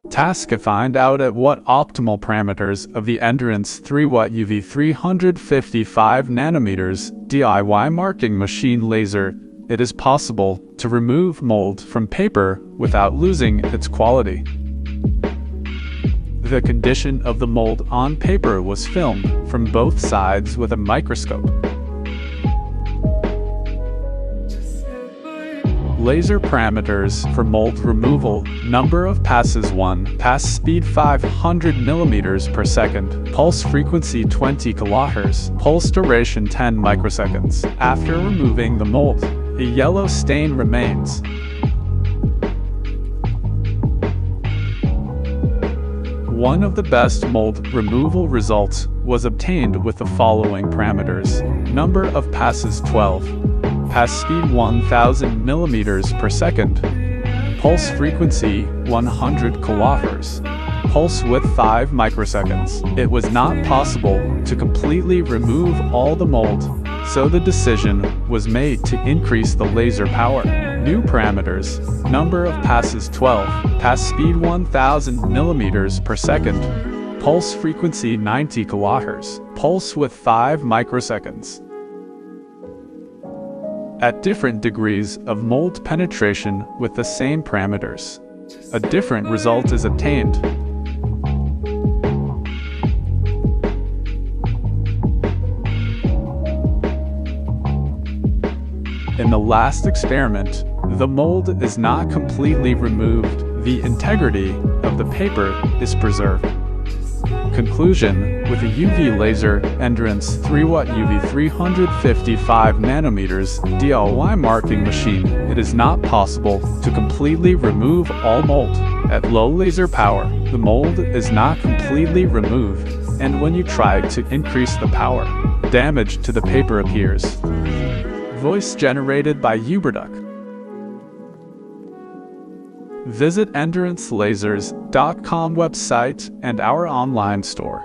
Task: find out at what optimal parameters of the Endurance 3W UV 355 nanometers DIY marking machine laser it is possible to remove mold from paper without losing its quality. The condition of the mold on paper was filmed from both sides with a microscope. Laser parameters for mold removal: number of passes 1, pass speed 500 mm per second, pulse frequency 20 kHz, pulse duration 10 microseconds. After removing the mold, a yellow stain remains. One of the best mold removal results was obtained with the following parameters: number of passes 12, pass speed 1000 mm per second, pulse frequency 100 kHz, pulse width 5 microseconds. It was not possible to completely remove all the mold, so the decision was made to increase the laser power. New parameters: number of passes 12, pass speed 1000 mm per second, pulse frequency 90 kHz, pulse width 5 microseconds. At different degrees of mold penetration with the same parameters, a different result is obtained. In the last experiment, the mold is not completely removed. The integrity of the paper is preserved. Conclusion: with a UV laser Endurance 3W UV 355 nanometers DIY marking machine, it is not possible to completely remove all mold. At low laser power, the mold is not completely removed, and when you try to increase the power, damage to the paper appears. Voice generated by Uberduck. Visit EnduranceLasers.com website and our online store.